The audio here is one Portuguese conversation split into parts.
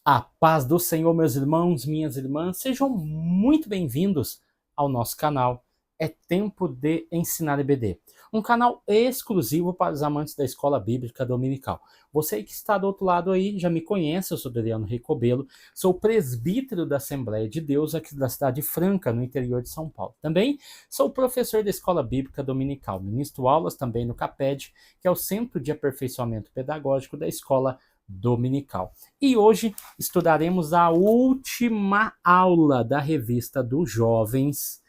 A paz do Senhor, meus irmãos, minhas irmãs, sejam muito bem-vindos ao nosso canal. É Tempo de Ensinar EBD, um canal exclusivo para os amantes da Escola Bíblica Dominical. Você que está do outro lado aí já me conhece, eu sou Adriano Recobelo, sou presbítero da Assembleia de Deus aqui da cidade de Franca, no interior de São Paulo. Também sou professor da Escola Bíblica Dominical, ministro aulas também no CAPED, que é o Centro de Aperfeiçoamento Pedagógico da Escola Dominical. E hoje estudaremos a última aula da revista dos jovens.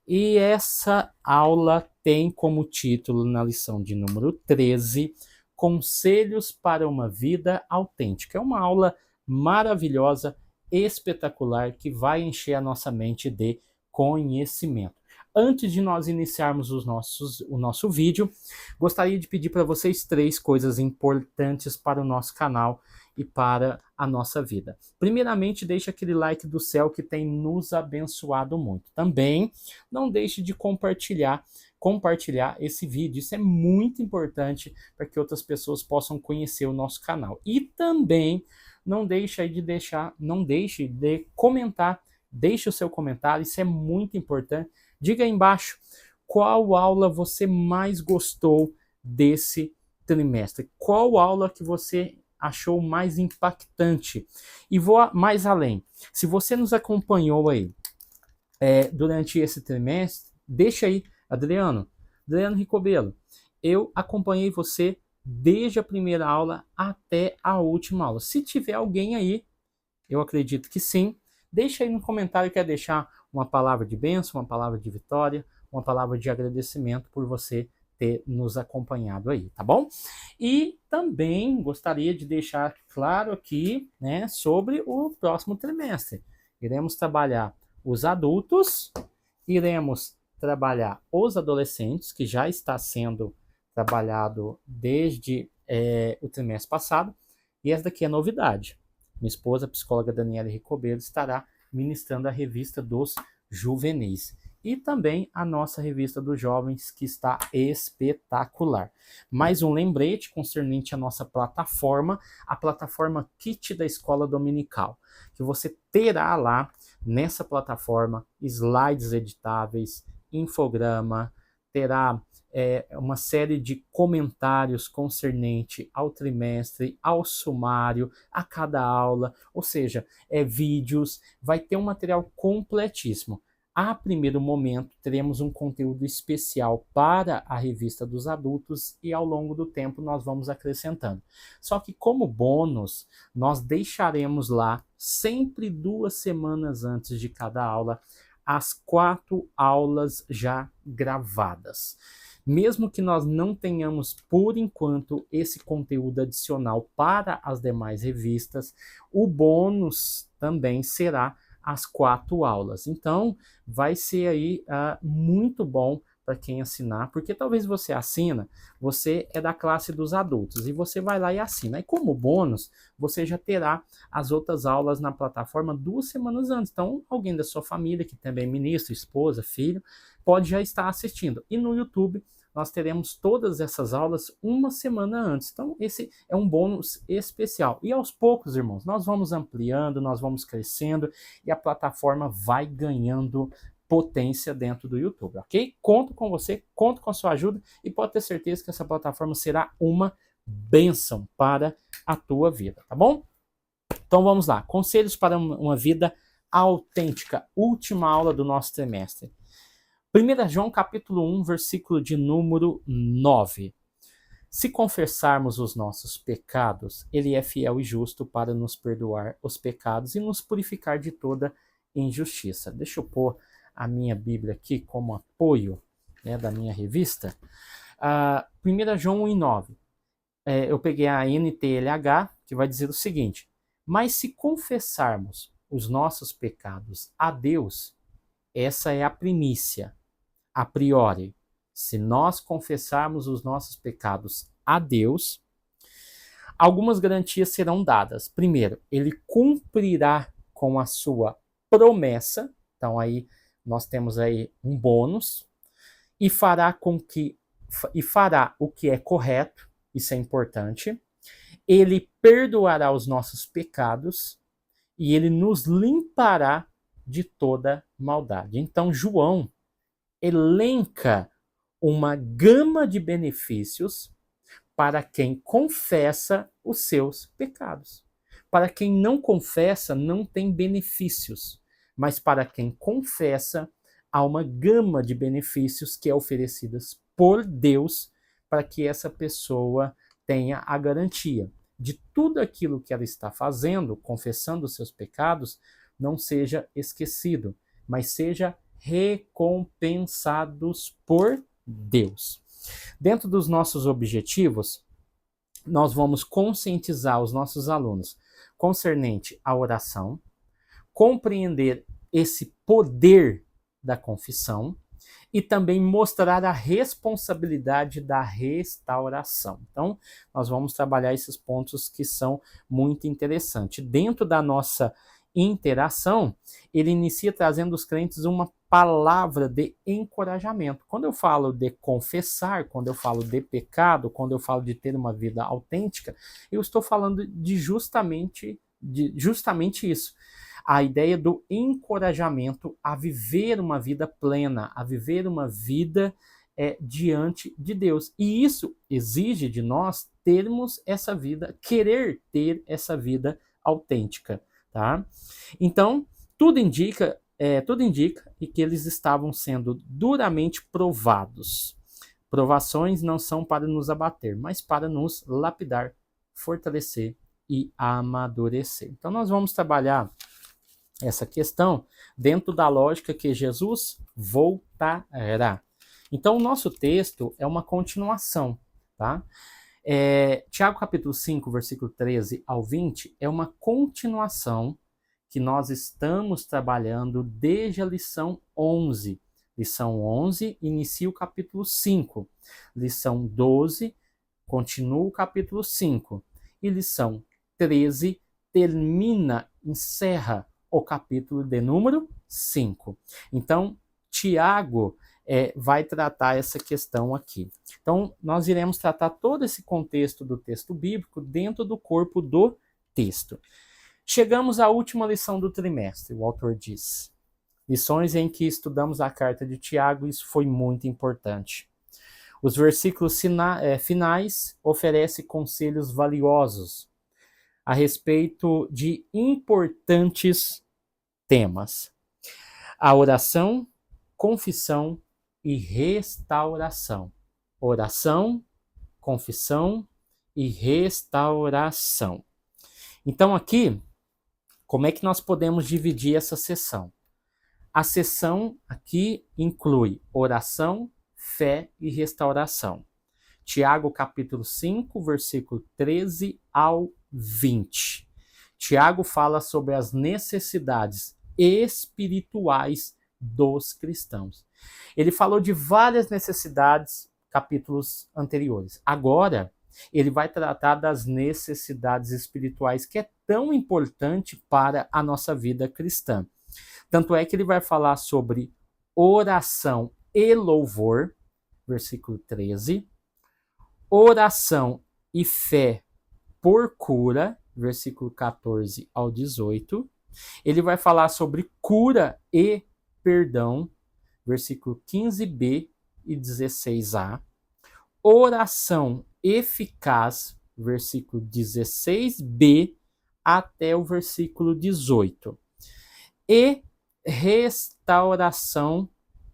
E essa aula tem como título, na lição de número 13, Conselhos para uma Vida Autêntica. É uma aula maravilhosa, espetacular, que vai encher a nossa mente de conhecimento. Antes de nós iniciarmos o nosso vídeo, gostaria de pedir para vocês três coisas importantes para o nosso canal e para a nossa vida. Primeiramente, deixe aquele like do céu que tem nos abençoado muito. Também não deixe de compartilhar esse vídeo. Isso é muito importante para que outras pessoas possam conhecer o nosso canal. E também não deixe de comentar, deixe o seu comentário, isso é muito importante. Diga aí embaixo qual aula você mais gostou desse trimestre. Qual aula que você achou mais impactante? E vou mais além. Se você nos acompanhou aí durante esse trimestre, deixa aí, Adriano Ricobelo, eu acompanhei você desde a primeira aula até a última aula. Se tiver alguém aí, eu acredito que sim, deixa aí no comentário, quer deixar uma palavra de bênção, uma palavra de vitória, uma palavra de agradecimento por você ter nos acompanhado aí, tá bom? E também gostaria de deixar claro aqui, né, sobre o próximo trimestre. Iremos trabalhar os adultos, iremos trabalhar os adolescentes, que já está sendo trabalhado desde o trimestre passado, e essa daqui é novidade. Minha esposa, a psicóloga Daniela Ricobeiro, estará ministrando a revista dos juvenis. E também a nossa revista dos jovens, que está espetacular. Mais um lembrete concernente à nossa plataforma, a plataforma Kit da Escola Dominical, que você terá lá, nessa plataforma, slides editáveis, infograma, terá uma série de comentários concernente ao trimestre, ao sumário, a cada aula, ou seja, vídeos, vai ter um material completíssimo. A primeiro momento, teremos um conteúdo especial para a revista dos adultos e ao longo do tempo nós vamos acrescentando. Só que como bônus, nós deixaremos lá, sempre 2 semanas antes de cada aula, as 4 aulas já gravadas. Mesmo que nós não tenhamos, por enquanto, esse conteúdo adicional para as demais revistas, o bônus também será as 4 aulas. Então, vai ser aí muito bom para quem assinar, porque talvez você assina, você é da classe dos adultos, e você vai lá e assina. E como bônus, você já terá as outras aulas na plataforma 2 semanas antes. Então, alguém da sua família, que também é ministro, esposa, filho, pode já estar assistindo. E no YouTube, nós teremos todas essas aulas 1 semana antes. Então, esse é um bônus especial. E aos poucos, irmãos, nós vamos ampliando, nós vamos crescendo e a plataforma vai ganhando potência dentro do YouTube, ok? Conto com você, conto com a sua ajuda e pode ter certeza que essa plataforma será uma bênção para a tua vida, tá bom? Então vamos lá, conselhos para uma vida autêntica, última aula do nosso trimestre. 1 João capítulo 1, versículo de número 9. Se confessarmos os nossos pecados, ele é fiel e justo para nos perdoar os pecados e nos purificar de toda injustiça. Deixa eu pôr a minha Bíblia aqui como apoio, né, da minha revista. 1 João 1:9. Eu peguei a NTLH, que vai dizer o seguinte: mas se confessarmos os nossos pecados a Deus, essa é a primícia, a priori. Se nós confessarmos os nossos pecados a Deus, algumas garantias serão dadas. Primeiro, ele cumprirá com a sua promessa. Então aí nós temos aí um bônus e fará o que é correto. Isso é importante. Ele perdoará os nossos pecados e ele nos limpará de toda maldade. Então, João elenca uma gama de benefícios para quem confessa os seus pecados. Para quem não confessa, não tem benefícios, mas para quem confessa, há uma gama de benefícios que é oferecidas por Deus para que essa pessoa tenha a garantia de tudo aquilo que ela está fazendo, confessando os seus pecados, não seja esquecido, mas seja recompensados por Deus. Dentro dos nossos objetivos, nós vamos conscientizar os nossos alunos concernente à oração, compreender esse poder da confissão e também mostrar a responsabilidade da restauração. Então, nós vamos trabalhar esses pontos que são muito interessantes. Dentro da nossa interação, ele inicia trazendo os crentes uma palavra de encorajamento. Quando eu falo de confessar, quando eu falo de pecado, quando eu falo de ter uma vida autêntica, eu estou falando de justamente isso. A ideia do encorajamento a viver uma vida plena, a viver uma vida diante de Deus. E isso exige de nós termos essa vida, querer ter essa vida autêntica, tá? Então, tudo indica que eles estavam sendo duramente provados. Provações não são para nos abater, mas para nos lapidar, fortalecer e amadurecer. Então, nós vamos trabalhar essa questão dentro da lógica que Jesus voltará. Então, o nosso texto é uma continuação, tá? Tiago capítulo 5, versículo 13 ao 20, é uma continuação que nós estamos trabalhando desde a lição 11. Lição 11 inicia o capítulo 5. Lição 12 continua o capítulo 5. E lição 13 encerra o capítulo de número 5. Então, Tiago vai tratar essa questão aqui. Então, nós iremos tratar todo esse contexto do texto bíblico dentro do corpo do texto. Chegamos à última lição do trimestre, o autor diz. Lições em que estudamos a carta de Tiago, isso foi muito importante. Os versículos finais oferecem conselhos valiosos a respeito de importantes temas: a oração, confissão e restauração. Oração, confissão e restauração. Então aqui, como é que nós podemos dividir essa sessão? A sessão aqui inclui oração, fé e restauração. Tiago capítulo 5, versículo 13 ao 20. Tiago fala sobre as necessidades espirituais dos cristãos. Ele falou de várias necessidades, capítulos anteriores. Agora, ele vai tratar das necessidades espirituais, que é tão importante para a nossa vida cristã. Tanto é que ele vai falar sobre oração e louvor, versículo 13, oração e fé por cura, versículo 14 ao 18. Ele vai falar sobre cura e perdão, versículo 15b e 16a. Oração eficaz, versículo 16b até o versículo 18. E restauração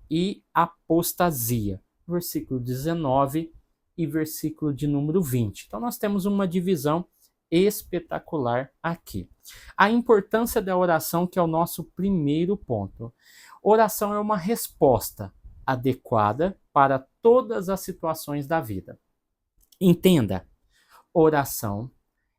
e apostasia, versículo 19 e versículo de número 20. Então nós temos uma divisão espetacular aqui. A importância da oração, que é o nosso primeiro ponto. Oração é uma resposta adequada para todas as situações da vida. Entenda, oração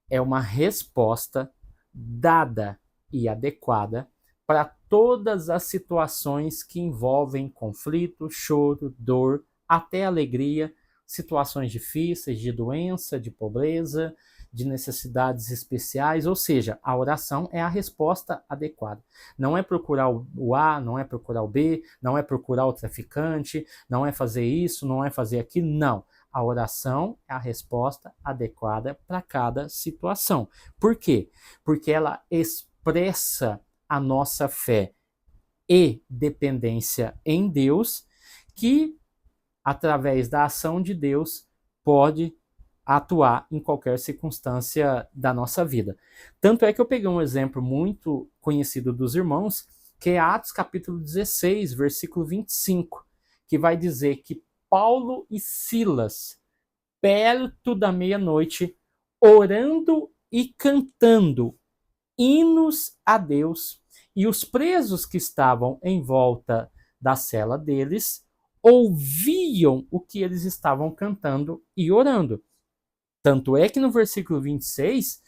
é uma resposta dada e adequada para todas as situações que envolvem conflito, choro, dor, até alegria, situações difíceis, de doença, de pobreza, de necessidades especiais, ou seja, a oração é a resposta adequada. Não é procurar o A, não é procurar o B, não é procurar o traficante, não é fazer isso, não é fazer aquilo, não. A oração é a resposta adequada para cada situação. Por quê? Porque ela expressa a nossa fé e dependência em Deus, que, através da ação de Deus, pode atuar em qualquer circunstância da nossa vida. Tanto é que eu peguei um exemplo muito conhecido dos irmãos, que é Atos capítulo 16, versículo 25, que vai dizer que Paulo e Silas, perto da meia-noite, orando e cantando hinos a Deus, e os presos que estavam em volta da cela deles ouviam o que eles estavam cantando e orando. Tanto é que no versículo 26,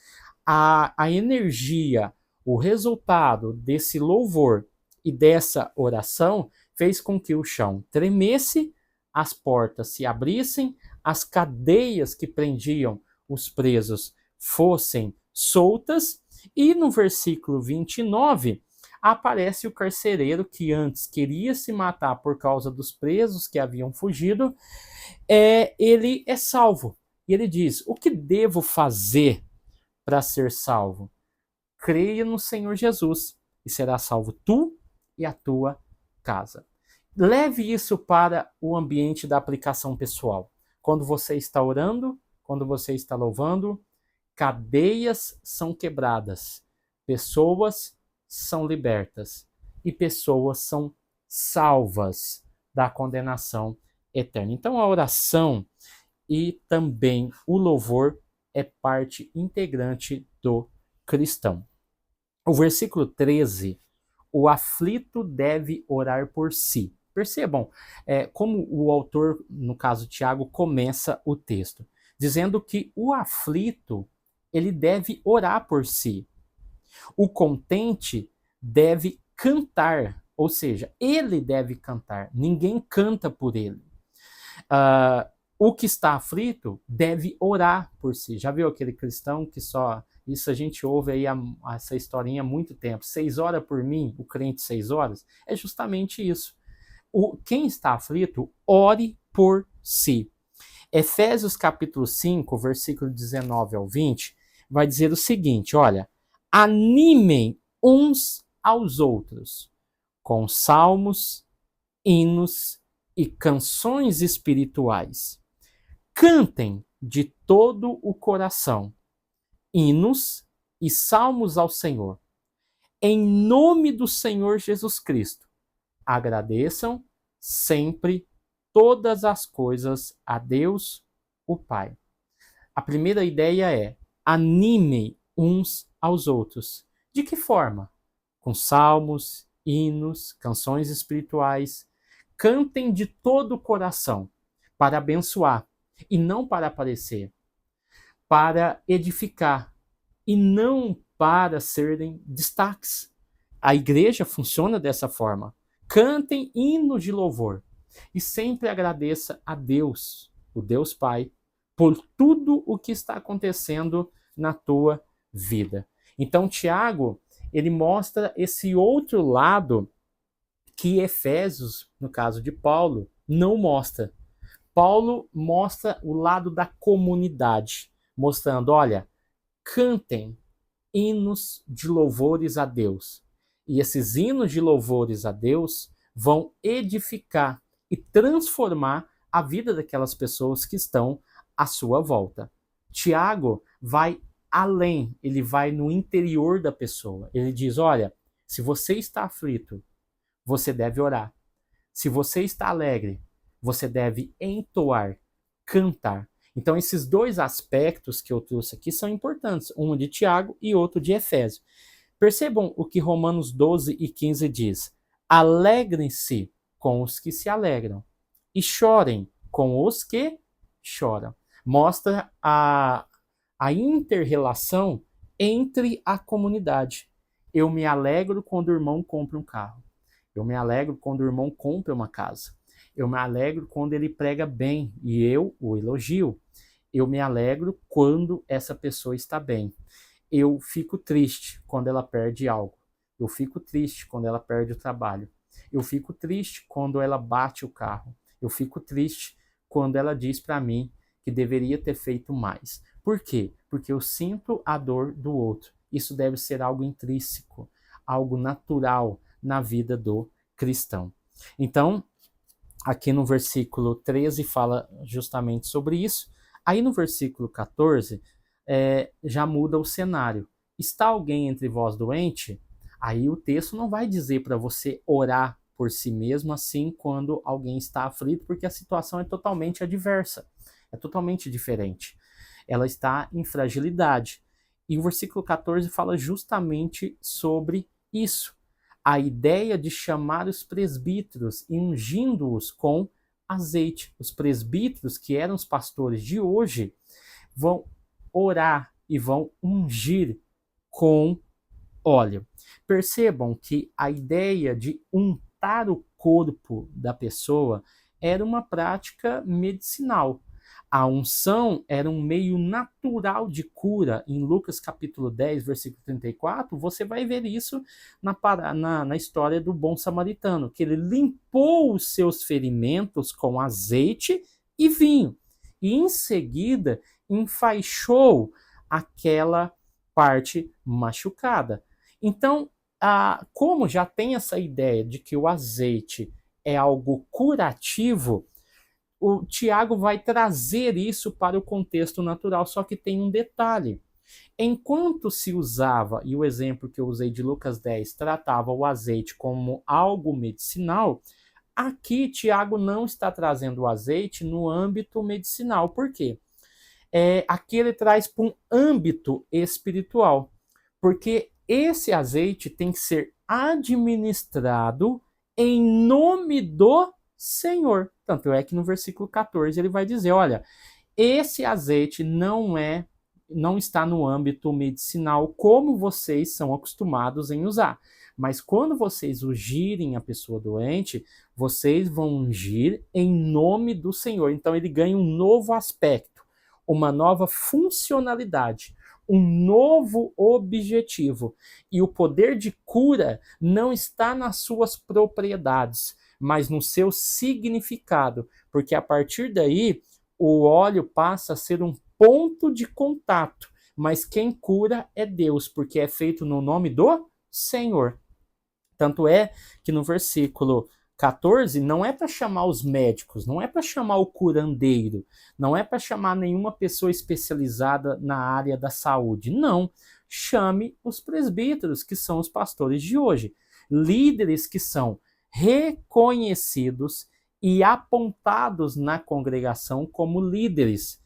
a energia, o resultado desse louvor e dessa oração fez com que o chão tremesse, as portas se abrissem, as cadeias que prendiam os presos fossem soltas, e no versículo 29 aparece o carcereiro que antes queria se matar por causa dos presos que haviam fugido, ele é salvo. E ele diz: o que devo fazer para ser salvo? Creia no Senhor Jesus e será salvo tu e a tua casa. Leve isso para o ambiente da aplicação pessoal. Quando você está orando, quando você está louvando, cadeias são quebradas, pessoas são libertas e pessoas são salvas da condenação eterna. Então a oração e também o louvor é parte integrante do cristão. O versículo 13, o aflito deve orar por si. Percebam como o autor, no caso Tiago, começa o texto, dizendo que o aflito ele deve orar por si. O contente deve cantar, ou seja, ele deve cantar, ninguém canta por ele. O que está aflito deve orar por si. Já viu aquele cristão que só... Isso a gente ouve aí essa historinha há muito tempo. 6 horas por mim, o crente 6 horas. É justamente isso. Quem está aflito, ore por si. Efésios capítulo 5, versículo 19 ao 20, vai dizer o seguinte, olha: animem uns aos outros com salmos, hinos e canções espirituais. Cantem de todo o coração hinos e salmos ao Senhor. Em nome do Senhor Jesus Cristo, agradeçam sempre todas as coisas a Deus, o Pai. A primeira ideia é: animem uns aos outros. De que forma? Com salmos, hinos, canções espirituais. Cantem de todo o coração para abençoar e não para aparecer, para edificar e não para serem destaques. A igreja funciona dessa forma. Cantem hinos de louvor e sempre agradeça a Deus, o Deus Pai, por tudo o que está acontecendo na tua vida. Então, Tiago, ele mostra esse outro lado que Efésios, no caso de Paulo, não mostra. Paulo mostra o lado da comunidade, mostrando, olha, cantem hinos de louvores a Deus. E esses hinos de louvores a Deus vão edificar e transformar a vida daquelas pessoas que estão à sua volta. Tiago vai além, ele vai no interior da pessoa. Ele diz, olha, se você está aflito, você deve orar. Se você está alegre, você deve entoar, cantar. Então, esses dois aspectos que eu trouxe aqui são importantes, um de Tiago e outro de Efésio. Percebam o que Romanos 12 e 15 diz: alegrem-se com os que se alegram e chorem com os que choram. Mostra a inter-relação entre a comunidade. Eu me alegro quando o irmão compra um carro. Eu me alegro quando o irmão compra uma casa. Eu me alegro quando ele prega bem e eu o elogio. Eu me alegro quando essa pessoa está bem. Eu fico triste quando ela perde algo. Eu fico triste quando ela perde o trabalho. Eu fico triste quando ela bate o carro. Eu fico triste quando ela diz para mim que deveria ter feito mais. Por quê? Porque eu sinto a dor do outro. Isso deve ser algo intrínseco, algo natural na vida do cristão. Então, aqui no versículo 13 fala justamente sobre isso. Aí no versículo 14, já muda o cenário. Está alguém entre vós doente? Aí o texto não vai dizer para você orar por si mesmo assim quando alguém está aflito, porque a situação é totalmente adversa, é totalmente diferente. Ela está em fragilidade. E o versículo 14 fala justamente sobre isso. A ideia de chamar os presbíteros e ungindo-os com azeite. Os presbíteros, que eram os pastores de hoje, vão orar e vão ungir com óleo. Percebam que a ideia de untar o corpo da pessoa era uma prática medicinal. A unção era um meio natural de cura. Em Lucas capítulo 10, versículo 34, você vai ver isso na história do bom samaritano, que ele limpou os seus ferimentos com azeite e vinho. E em seguida enfaixou aquela parte machucada. Então, como já tem essa ideia de que o azeite é algo curativo, o Tiago vai trazer isso para o contexto natural, só que tem um detalhe. Enquanto se usava, e o exemplo que eu usei de Lucas 10 tratava o azeite como algo medicinal, aqui Tiago não está trazendo o azeite no âmbito medicinal. Por quê? Aqui ele traz para um âmbito espiritual, porque esse azeite tem que ser administrado em nome do Senhor. Tanto é que no versículo 14 ele vai dizer, olha, esse azeite não está no âmbito medicinal como vocês são acostumados em usar. Mas quando vocês ungirem a pessoa doente, vocês vão ungir em nome do Senhor. Então ele ganha um novo aspecto, uma nova funcionalidade, um novo objetivo. E o poder de cura não está nas suas propriedades, mas no seu significado, porque a partir daí o óleo passa a ser um ponto de contato, mas quem cura é Deus, porque é feito no nome do Senhor. Tanto é que no versículo 14 não é para chamar os médicos, não é para chamar o curandeiro, não é para chamar nenhuma pessoa especializada na área da saúde, não. Chame os presbíteros, que são os pastores de hoje, líderes que são reconhecidos e apontados na congregação como líderes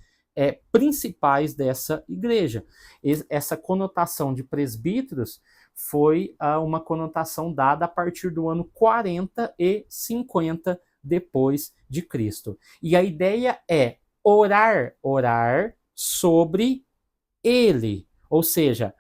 principais dessa igreja. Essa conotação de presbíteros foi uma conotação dada a partir do ano 40 e 50 depois de Cristo. E a ideia é orar sobre ele, ou seja,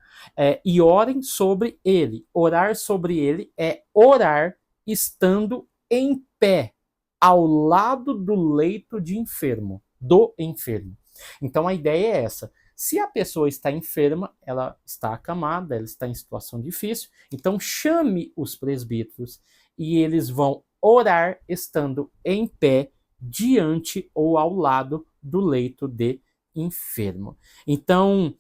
e orem sobre ele. Orar sobre ele é orar estando em pé, ao lado do leito de enfermo, do enfermo. Então a ideia é essa. Se a pessoa está enferma, ela está acamada, ela está em situação difícil, então chame os presbíteros e eles vão orar estando em pé diante ou ao lado do leito de enfermo. Então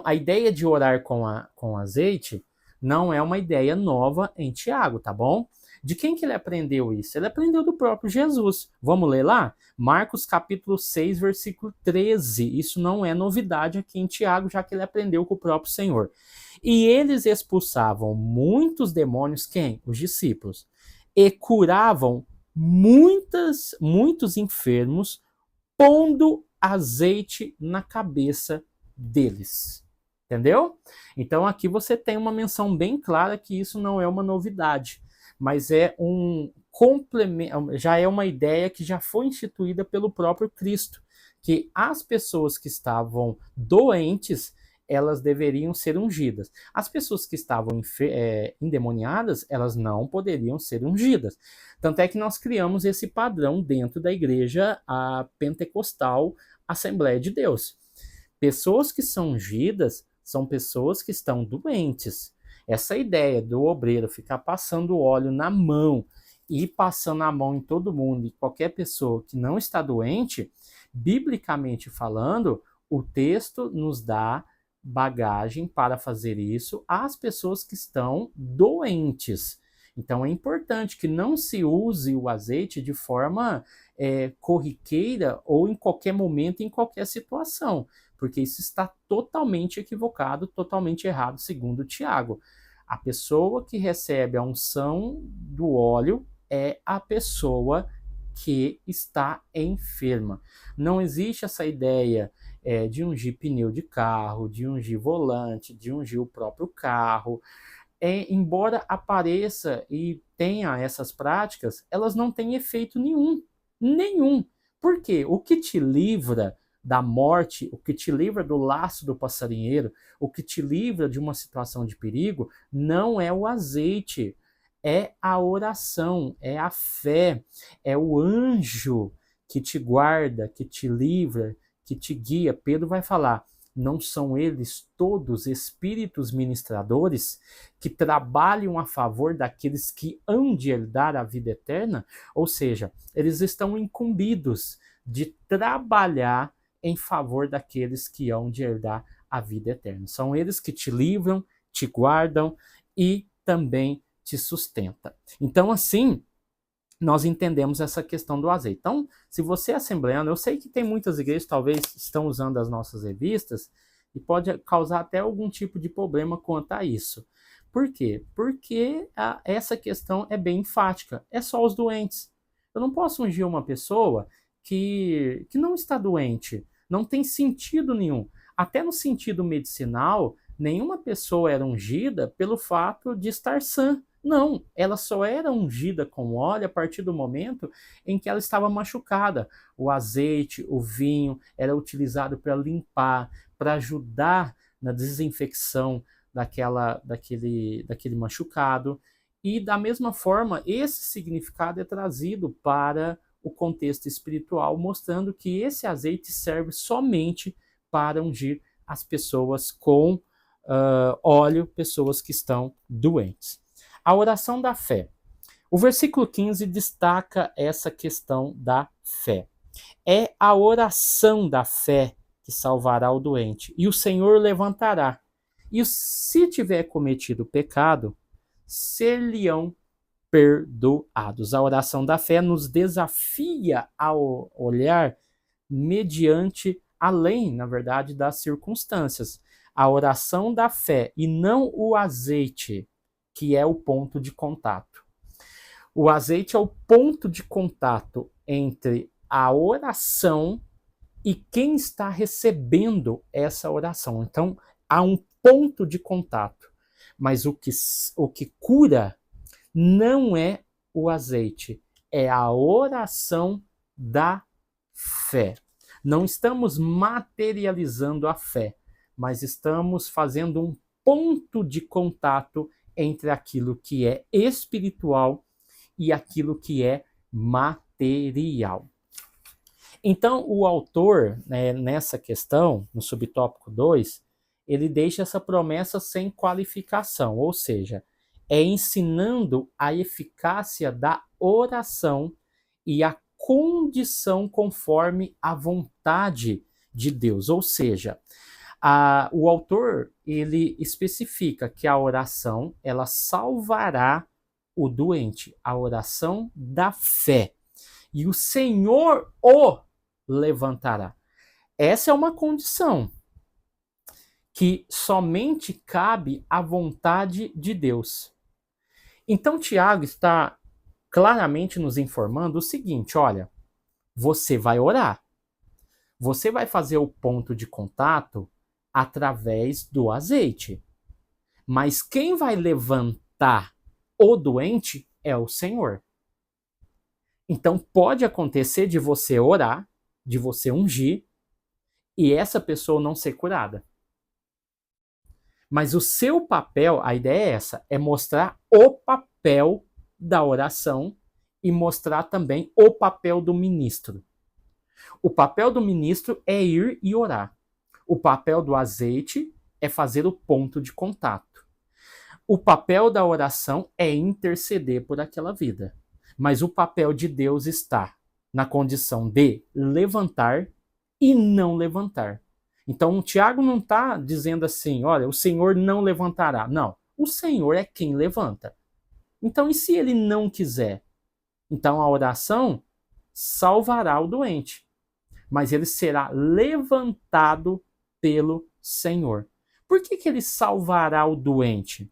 a ideia de orar com azeite não é uma ideia nova em Tiago, tá bom? De quem que ele aprendeu isso? Ele aprendeu do próprio Jesus. Vamos ler lá? Marcos capítulo 6, versículo 13. Isso não é novidade aqui em Tiago, já que ele aprendeu com o próprio Senhor. E eles expulsavam muitos demônios, quem? Os discípulos. E curavam muitos enfermos, pondo azeite na cabeça deles. Entendeu? Então aqui você tem uma menção bem clara que isso não é uma novidade, mas é um complemento, já é uma ideia que já foi instituída pelo próprio Cristo, que as pessoas que estavam doentes, elas deveriam ser ungidas. As pessoas que estavam endemoniadas, elas não poderiam ser ungidas. Tanto é que nós criamos esse padrão dentro da igreja pentecostal Assembleia de Deus. Pessoas que são ungidas são pessoas que estão doentes. Essa ideia do obreiro ficar passando óleo na mão e passando a mão em todo mundo e qualquer pessoa que não está doente, biblicamente falando, O texto nos dá bagagem para fazer isso às pessoas que estão doentes. Então é importante que não se use o azeite de forma corriqueira ou em qualquer momento, em qualquer situação, porque isso está totalmente equivocado, totalmente errado, segundo Tiago. A pessoa que recebe a unção do óleo é a pessoa que está enferma. Não existe essa ideia de ungir pneu de carro, de ungir volante, de ungir o próprio carro. Embora apareça e tenha essas práticas, elas não têm efeito nenhum. Nenhum. Por quê? O que te livra da morte, o que te livra do laço do passarinheiro, o que te livra de uma situação de perigo, não é o azeite, é a oração, é a fé, é o anjo que te guarda, que te livra, que te guia. Pedro vai falar: não são eles todos espíritos ministradores que trabalham a favor daqueles que hão de herdar a vida eterna? Ou seja, eles estão incumbidos de trabalhar em favor daqueles que hão de herdar a vida eterna. São eles que te livram, te guardam e também te sustentam. Então, assim, nós entendemos essa questão do azeite. Então, se você é assembleano, eu sei que tem muitas igrejas que talvez estão usando as nossas revistas e pode causar até algum tipo de problema quanto a isso. Por quê? Porque essa questão é bem enfática. É só os doentes. Eu não posso ungir uma pessoa que não está doente. Não tem sentido nenhum. Até no sentido medicinal, nenhuma pessoa era ungida pelo fato de estar sã. Não, ela só era ungida com óleo a partir do momento em que ela estava machucada. O azeite, o vinho era utilizado para limpar, para ajudar na desinfecção daquele machucado. E da mesma forma, esse significado é trazido para o contexto espiritual, mostrando que esse azeite serve somente para ungir as pessoas com óleo, pessoas que estão doentes. A oração da fé. O versículo 15 destaca essa questão da fé. É a oração da fé que salvará o doente, e o Senhor levantará. E se tiver cometido pecado, ser-lhe-ão perdoados. A oração da fé nos desafia a olhar mediante, além, na verdade, das circunstâncias. A oração da fé e não o azeite, que é o ponto de contato. O azeite é o ponto de contato entre a oração e quem está recebendo essa oração. Então, há um ponto de contato. Mas o que cura não é o azeite, é a oração da fé. Não estamos materializando a fé, mas estamos fazendo um ponto de contato entre aquilo que é espiritual e aquilo que é material. Então, o autor, nessa questão, no subtópico 2, ele deixa essa promessa sem qualificação, ou seja, é ensinando a eficácia da oração e a condição conforme a vontade de Deus. Ou seja, o autor ele especifica que a oração ela salvará o doente, a oração da fé, e o Senhor o levantará. Essa é uma condição que somente cabe à vontade de Deus. Então, Tiago está claramente nos informando o seguinte: olha, você vai orar, você vai fazer o ponto de contato através do azeite, mas quem vai levantar o doente é o Senhor. Então, pode acontecer de você orar, de você ungir, e essa pessoa não ser curada. Mas o seu papel, a ideia é essa, é mostrar o papel da oração e mostrar também o papel do ministro. O papel do ministro é ir e orar. O papel do azeite é fazer o ponto de contato. O papel da oração é interceder por aquela vida. Mas o papel de Deus está na condição de levantar e não levantar. Então, o Tiago não está dizendo assim, olha, o Senhor não levantará. Não, o Senhor é quem levanta. Então, e se ele não quiser? Então, a oração salvará o doente, mas ele será levantado pelo Senhor. Por que ele salvará o doente?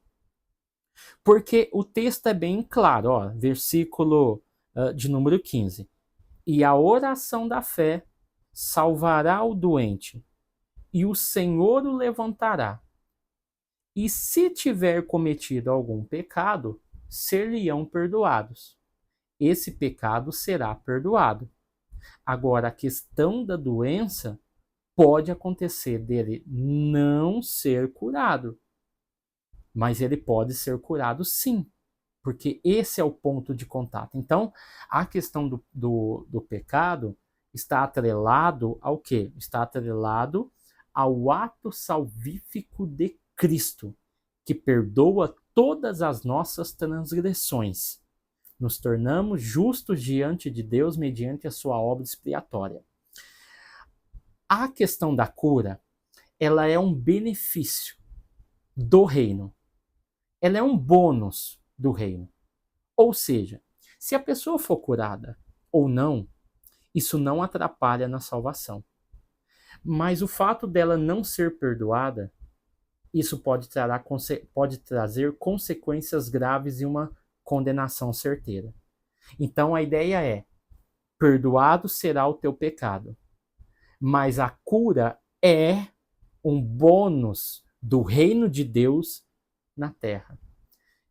Porque o texto é bem claro, ó, versículo de número 15. E a oração da fé salvará o doente, e o Senhor o levantará. E se tiver cometido algum pecado, ser-lhe-ão perdoados. Esse pecado será perdoado. Agora, a questão da doença pode acontecer dele não ser curado, mas ele pode ser curado sim, porque esse é o ponto de contato. Então, a questão do pecado está atrelado ao quê? Está atrelado ao ato salvífico de Cristo, que perdoa todas as nossas transgressões. Nos tornamos justos diante de Deus mediante a sua obra expiatória. A questão da cura, ela é um benefício do reino. Ela é um bônus do reino. Ou seja, se a pessoa for curada ou não, isso não atrapalha na salvação. Mas o fato dela não ser perdoada, isso pode trazer consequências graves e uma condenação certeira. Então a ideia é: perdoado será o teu pecado. Mas a cura é um bônus do reino de Deus na terra.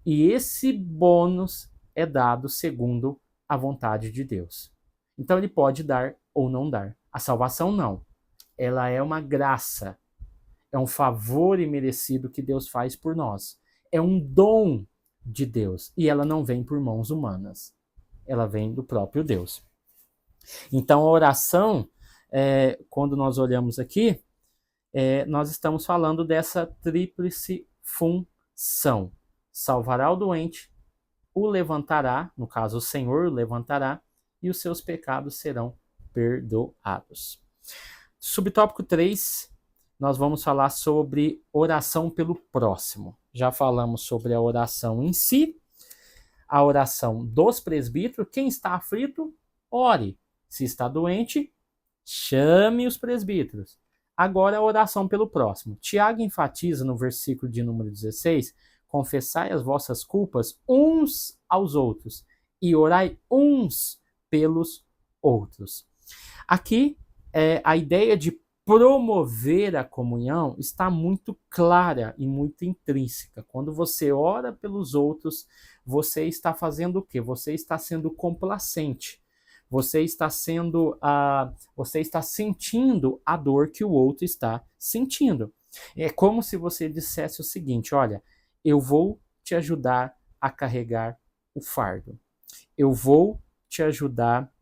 E esse bônus é dado segundo a vontade de Deus. Então ele pode dar ou não dar. A salvação não. Ela é uma graça. É um favor imerecido que Deus faz por nós. É um dom de Deus. E ela não vem por mãos humanas. Ela vem do próprio Deus. Então a oração, quando nós olhamos aqui, nós estamos falando dessa tríplice função. Salvará o doente, o levantará, no caso o Senhor o levantará, e os seus pecados serão perdoados. Subtópico 3, nós vamos falar sobre oração pelo próximo. Já falamos sobre a oração em si, a oração dos presbíteros. Quem está aflito, ore. Se está doente, chame os presbíteros. Agora a oração pelo próximo. Tiago enfatiza no versículo de número 16: confessai as vossas culpas uns aos outros e orai uns pelos outros. Aqui, a ideia de promover a comunhão está muito clara e muito intrínseca. Quando você ora pelos outros, você está fazendo o quê? Você está sendo complacente. Você está sentindo a dor que o outro está sentindo. É como se você dissesse o seguinte: olha, eu vou te ajudar a carregar o fardo. Eu vou te ajudar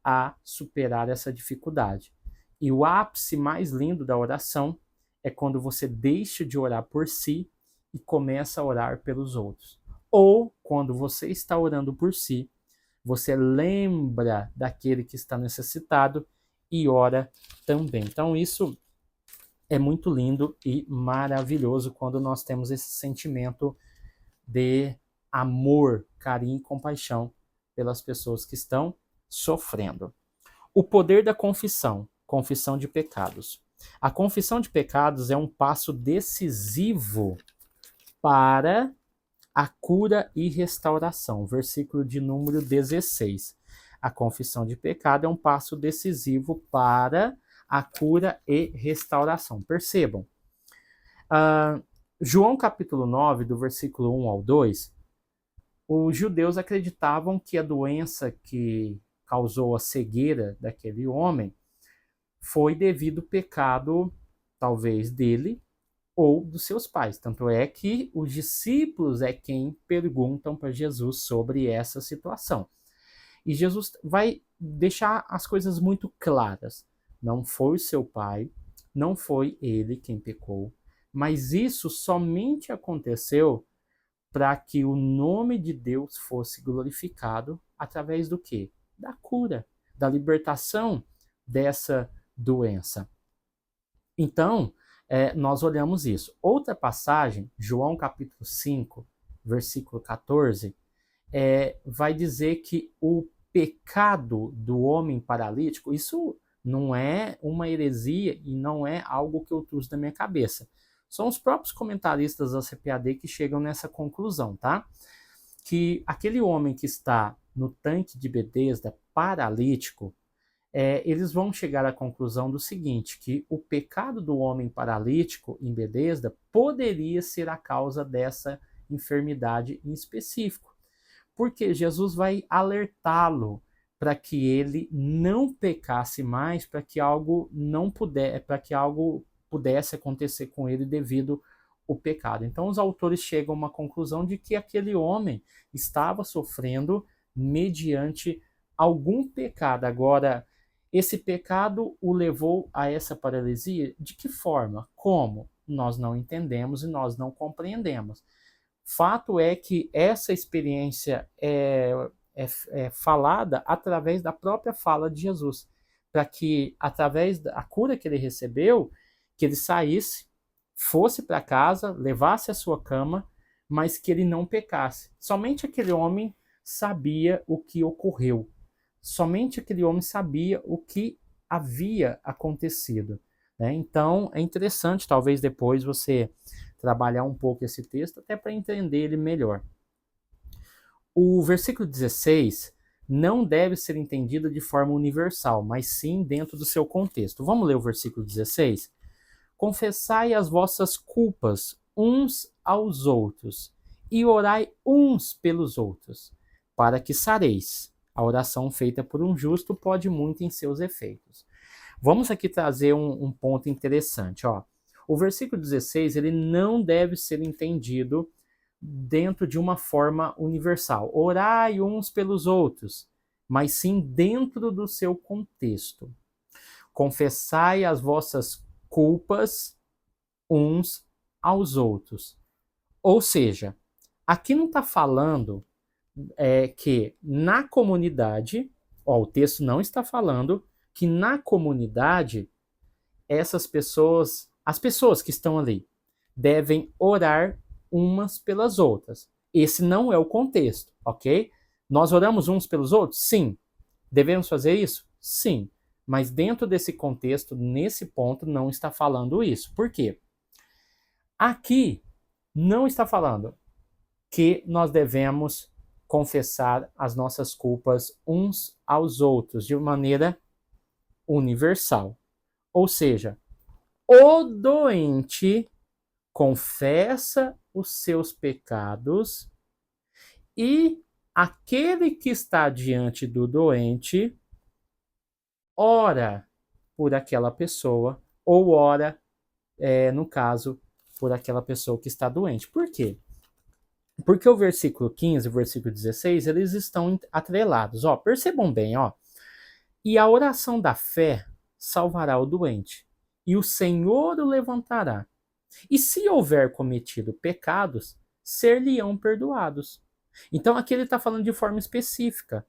a superar essa dificuldade. E o ápice mais lindo da oração é quando você deixa de orar por si e começa a orar pelos outros. Ou quando você está orando por si, você lembra daquele que está necessitado e ora também. Então isso é muito lindo e maravilhoso quando nós temos esse sentimento de amor, carinho e compaixão pelas pessoas que estão sofrendo. O poder da confissão, confissão de pecados. A confissão de pecados é um passo decisivo para a cura e restauração. Versículo de número 16. A confissão de pecado é um passo decisivo para a cura e restauração. Percebam. João capítulo 9, do versículo 1 ao 2, os judeus acreditavam que a doença que causou a cegueira daquele homem foi devido ao pecado, talvez, dele ou dos seus pais. Tanto é que os discípulos é quem perguntam para Jesus sobre essa situação. E Jesus vai deixar as coisas muito claras. Não foi o seu pai, não foi ele quem pecou, mas isso somente aconteceu para que o nome de Deus fosse glorificado através do quê? Da cura, da libertação dessa doença. Então, nós olhamos isso. Outra passagem, João capítulo 5, versículo 14, vai dizer que o pecado do homem paralítico, isso não é uma heresia e não é algo que eu trouxe da minha cabeça. São os próprios comentaristas da CPAD que chegam nessa conclusão, tá? Que aquele homem que está no tanque de Betesda paralítico, eles vão chegar à conclusão do seguinte, que o pecado do homem paralítico em Betesda poderia ser a causa dessa enfermidade em específico. Porque Jesus vai alertá-lo para que ele não pecasse mais, para que algo pudesse acontecer com ele devido ao pecado. Então os autores chegam a uma conclusão de que aquele homem estava sofrendo mediante algum pecado. Agora, esse pecado o levou a essa paralisia? De que forma? Como? Nós não entendemos e nós não compreendemos. Fato é que essa experiência é falada através da própria fala de Jesus, para que, através da cura que ele recebeu, que ele saísse, fosse para casa, levasse a sua cama, mas que ele não pecasse. Somente aquele homem sabia o que ocorreu. Somente aquele homem sabia o que havia acontecido. Né? Então, é interessante, talvez depois você trabalhar um pouco esse texto, até para entender ele melhor. O versículo 16 não deve ser entendido de forma universal, mas sim dentro do seu contexto. Vamos ler o versículo 16? Confessai as vossas culpas uns aos outros e orai uns pelos outros, para que sareis. A oração feita por um justo pode muito em seus efeitos. Vamos aqui trazer um ponto interessante. Ó. O versículo 16 ele não deve ser entendido dentro de uma forma universal. Orai uns pelos outros, mas sim dentro do seu contexto. Confessai as vossas culpas uns aos outros. Ou seja, aqui não está falando que na comunidade, o texto não está falando que na comunidade essas pessoas, as pessoas que estão ali, devem orar umas pelas outras. Esse não é o contexto, ok? Nós oramos uns pelos outros? Sim. Devemos fazer isso? Sim. Mas dentro desse contexto, nesse ponto, não está falando isso. Por quê? Aqui não está falando que nós devemos confessar as nossas culpas uns aos outros de maneira universal. Ou seja, o doente confessa os seus pecados e aquele que está diante do doente ora por aquela pessoa ou ora, no caso, por aquela pessoa que está doente. Por quê? Porque o versículo 15 e o versículo 16, eles estão atrelados. Ó, percebam bem, ó. E a oração da fé salvará o doente, e o Senhor o levantará. E se houver cometido pecados, ser-lhe-ão perdoados. Então aqui ele está falando de forma específica.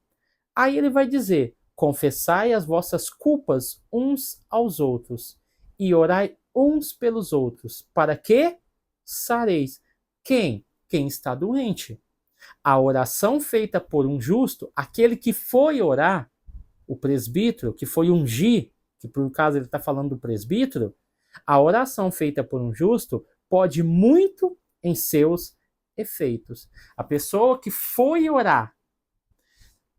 Aí ele vai dizer, confessai as vossas culpas uns aos outros, e orai uns pelos outros, para que sareis. Quem? Quem está doente. A oração feita por um justo, aquele que foi orar, o presbítero, que foi ungir, que por caso ele está falando do presbítero, a oração feita por um justo pode muito em seus efeitos. A pessoa que foi orar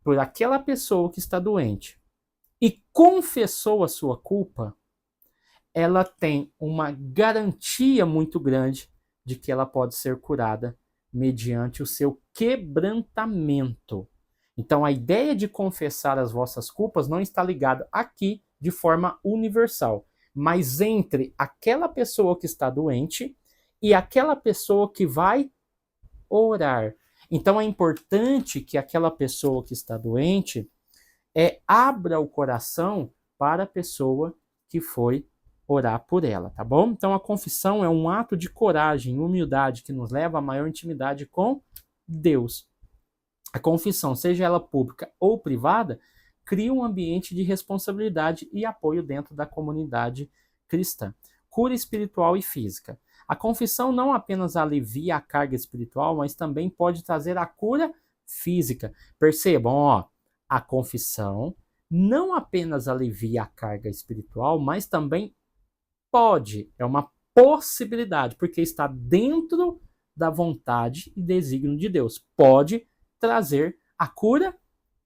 por aquela pessoa que está doente e confessou a sua culpa, ela tem uma garantia muito grande de que ela pode ser curada mediante o seu quebrantamento. Então, a ideia de confessar as vossas culpas não está ligada aqui de forma universal, mas entre aquela pessoa que está doente e aquela pessoa que vai orar. Então, é importante que aquela pessoa que está doente abra o coração para a pessoa que foi orar por ela, tá bom? Então, a confissão é um ato de coragem, humildade, que nos leva a maior intimidade com Deus. A confissão, seja ela pública ou privada, cria um ambiente de responsabilidade e apoio dentro da comunidade cristã. cura espiritual e física. A confissão não apenas alivia a carga espiritual, mas também pode trazer a cura física. Percebam, ó, a confissão não apenas alivia a carga espiritual, mas também pode, é uma possibilidade, porque está dentro da vontade e desígnio de Deus. Pode trazer a cura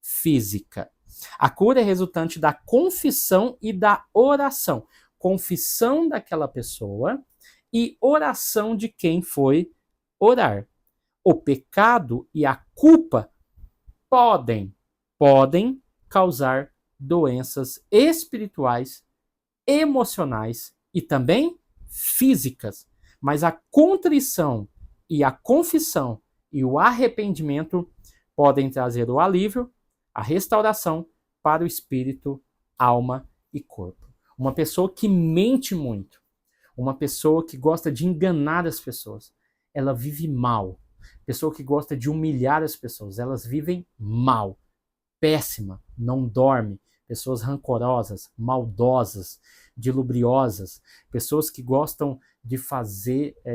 física. A cura é resultante da confissão e da oração. Confissão daquela pessoa e oração de quem foi orar. O pecado e a culpa podem causar doenças espirituais, emocionais e também físicas. Mas a contrição e a confissão e o arrependimento podem trazer o alívio, a restauração para o espírito, alma e corpo. Uma pessoa que mente muito, uma pessoa que gosta de enganar as pessoas, ela vive mal. Pessoa que gosta de humilhar as pessoas, elas vivem mal. Péssima, não dorme. Pessoas rancorosas, maldosas, dilubriosas, pessoas que gostam de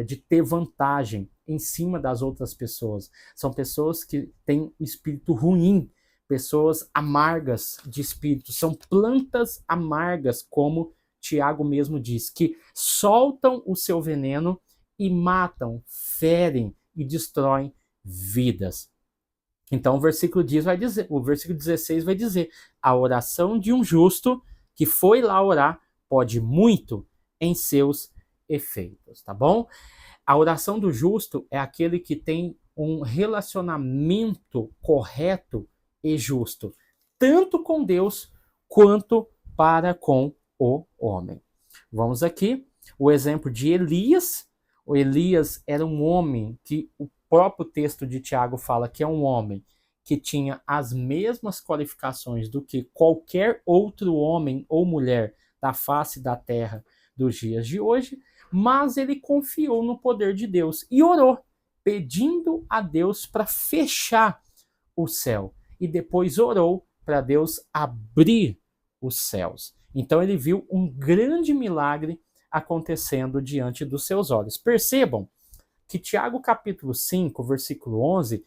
de ter vantagem em cima das outras pessoas. São pessoas que têm um espírito ruim, pessoas amargas de espírito, são plantas amargas, como Tiago mesmo diz, que soltam o seu veneno e matam, ferem e destroem vidas. Então o versículo 16 vai dizer: a oração de um justo que foi lá orar pode muito em seus efeitos, tá bom? A oração do justo é aquele que tem um relacionamento correto e justo, tanto com Deus quanto para com o homem. Vamos aqui, o exemplo de Elias. O Elias era um homem que o próprio texto de Tiago fala que é um homem que tinha as mesmas qualificações do que qualquer outro homem ou mulher da face da terra dos dias de hoje, mas ele confiou no poder de Deus e orou, pedindo a Deus para fechar o céu, e depois orou para Deus abrir os céus. Então ele viu um grande milagre acontecendo diante dos seus olhos. Percebam que Tiago capítulo 5, versículo 11,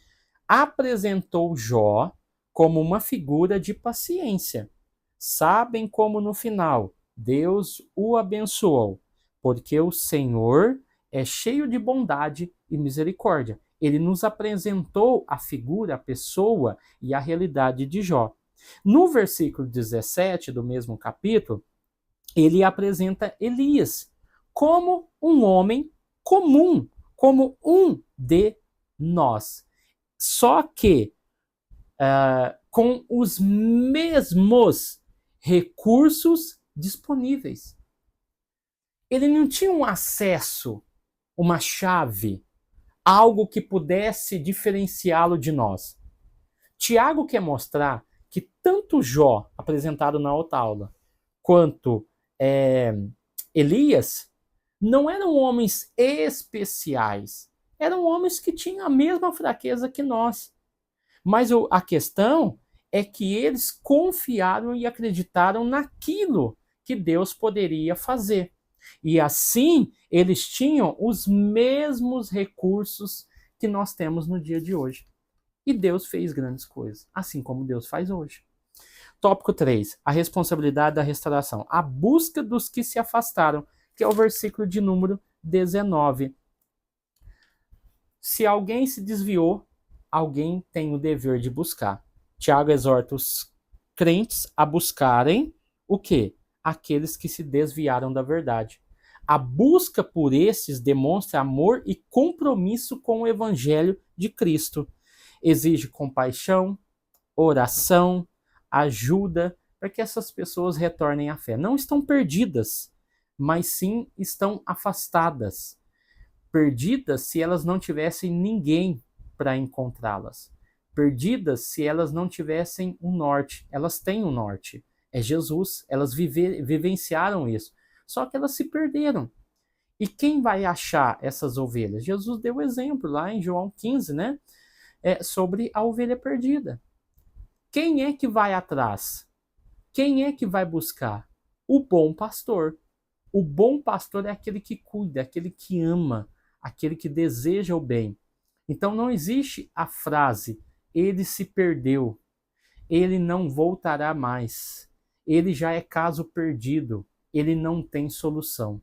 apresentou Jó como uma figura de paciência. Sabem como no final Deus o abençoou, porque o Senhor é cheio de bondade e misericórdia. Ele nos apresentou a figura, a pessoa e a realidade de Jó. No versículo 17 do mesmo capítulo, ele apresenta Elias como um homem comum, como um de nós. Só que com os mesmos recursos disponíveis. Ele não tinha um acesso, uma chave, algo que pudesse diferenciá-lo de nós. Tiago quer mostrar que tanto Jó, apresentado na outra aula, quanto Elias, não eram homens especiais. Eram homens que tinham a mesma fraqueza que nós. Mas a questão é que eles confiaram e acreditaram naquilo que Deus poderia fazer. E assim, eles tinham os mesmos recursos que nós temos no dia de hoje. E Deus fez grandes coisas, assim como Deus faz hoje. Tópico 3. A responsabilidade da restauração. A busca dos que se afastaram, que é o versículo de número 19. Se alguém se desviou, alguém tem o dever de buscar. Tiago exorta os crentes a buscarem o quê? Aqueles que se desviaram da verdade. A busca por esses demonstra amor e compromisso com o evangelho de Cristo. Exige compaixão, oração, ajuda para que essas pessoas retornem à fé. Não estão perdidas, mas sim estão afastadas. Perdidas se elas não tivessem ninguém para encontrá-las. Perdidas se elas não tivessem um norte. Elas têm um norte. É Jesus. Elas vivenciaram isso. Só que elas se perderam. E quem vai achar essas ovelhas? Jesus deu exemplo lá em João 15, né? Sobre a ovelha perdida. Quem é que vai atrás? Quem é que vai buscar? O bom pastor. O bom pastor é aquele que cuida, aquele que ama, aquele que deseja o bem. Então não existe a frase, ele se perdeu, ele não voltará mais, ele já é caso perdido, ele não tem solução.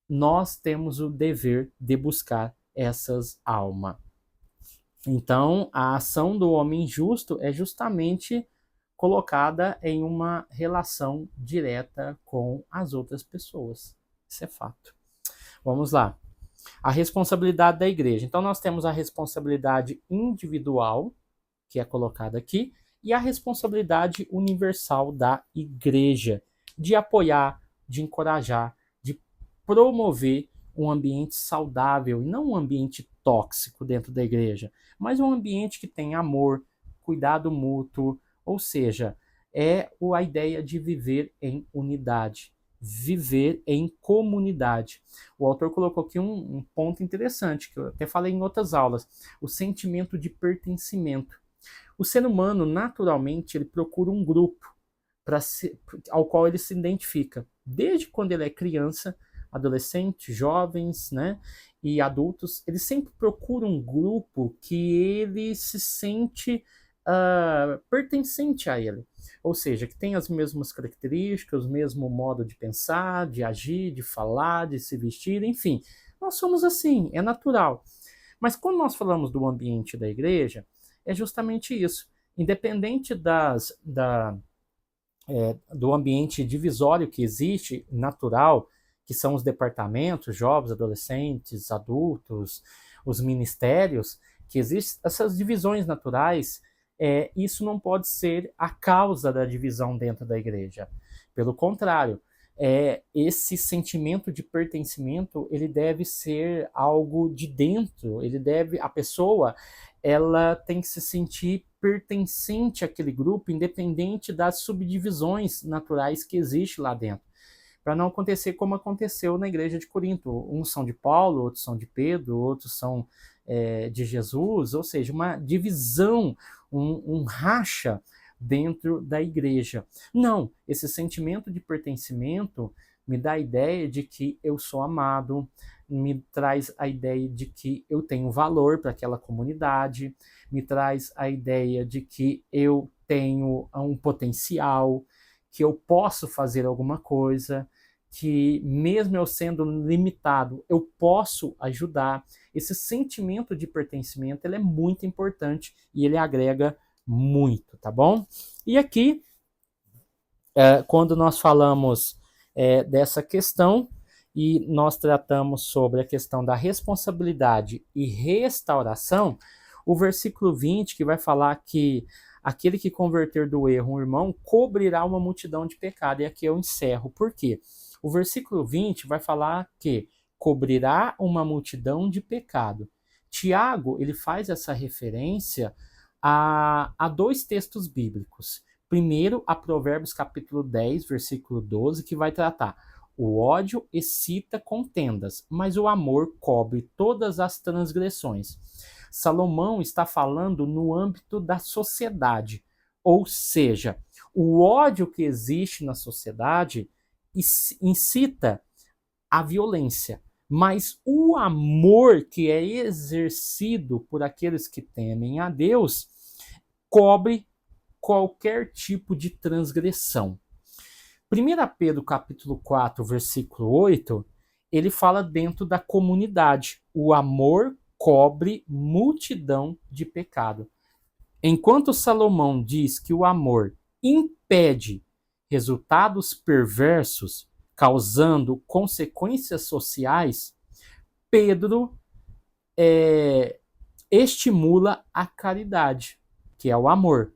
Nós temos o dever de buscar essas almas. Então, a ação do homem justo é justamente colocada em uma relação direta com as outras pessoas. Isso é fato. Vamos lá. A responsabilidade da igreja. Então, nós temos a responsabilidade individual, que é colocada aqui, e a responsabilidade universal da igreja, de apoiar, de encorajar, de promover um ambiente saudável e não um ambiente tóxico dentro da igreja, mas um ambiente que tem amor, cuidado mútuo, ou seja, é a ideia de viver em unidade, viver em comunidade. O autor colocou aqui um ponto interessante, que eu até falei em outras aulas, o sentimento de pertencimento. O ser humano, naturalmente, ele procura um grupo ao qual ele se identifica. Desde quando ele é criança, adolescente, jovens, né, e adultos, ele sempre procura um grupo que ele se sente pertencente a ele. Ou seja, que tem as mesmas características, o mesmo modo de pensar, de agir, de falar, de se vestir, enfim. Nós somos assim, é natural. Mas quando nós falamos do ambiente da igreja, é justamente isso. Independente do ambiente divisório que existe, natural, que são os departamentos, jovens, adolescentes, adultos, os ministérios, que existem essas divisões naturais, isso não pode ser a causa da divisão dentro da igreja. Pelo contrário, esse sentimento de pertencimento, ele deve ser algo de dentro, a pessoa, ela tem que se sentir pertencente àquele grupo, independente das subdivisões naturais que existem lá dentro. Para não acontecer como aconteceu na igreja de Corinto. Uns são de Paulo, outros são de Pedro, outros são de Jesus, ou seja, uma divisão, um racha dentro da igreja. Não, esse sentimento de pertencimento me dá a ideia de que eu sou amado, me traz a ideia de que eu tenho valor para aquela comunidade, me traz a ideia de que eu tenho um potencial, que eu posso fazer alguma coisa, que mesmo eu sendo limitado, eu posso ajudar. Esse sentimento de pertencimento, ele é muito importante e ele agrega muito, tá bom? E aqui, quando nós falamos dessa questão e nós tratamos sobre a questão da responsabilidade e restauração, o versículo 20, que vai falar que aquele que converter do erro um irmão cobrirá uma multidão de pecado. E aqui eu encerro. Por quê? O versículo 20 vai falar que cobrirá uma multidão de pecado. Tiago, ele faz essa referência a dois textos bíblicos. Primeiro, a Provérbios capítulo 10, versículo 12, que vai tratar: o ódio excita contendas, mas o amor cobre todas as transgressões. Salomão está falando no âmbito da sociedade, ou seja, o ódio que existe na sociedade incita a violência, mas o amor que é exercido por aqueles que temem a Deus cobre qualquer tipo de transgressão. 1 Pedro capítulo 4, versículo 8, ele fala dentro da comunidade. O amor cobre multidão de pecado. Enquanto Salomão diz que o amor impede resultados perversos, causando consequências sociais, Pedro estimula a caridade, que é o amor,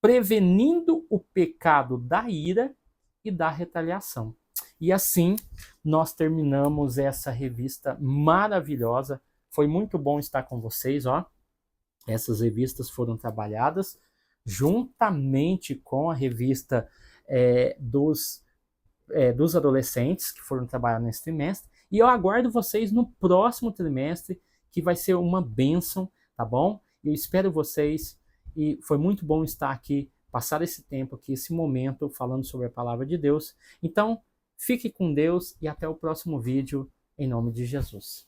prevenindo o pecado da ira e da retaliação. E assim nós terminamos essa revista maravilhosa. Foi muito bom estar com vocês, ó. Essas revistas foram trabalhadas juntamente com a revista dos adolescentes que foram trabalhar nesse trimestre. E eu aguardo vocês no próximo trimestre, que vai ser uma bênção, tá bom? Eu espero vocês e foi muito bom estar aqui, passar esse tempo aqui, esse momento falando sobre a palavra de Deus. Então, Fique com Deus e até o próximo vídeo, em nome de Jesus.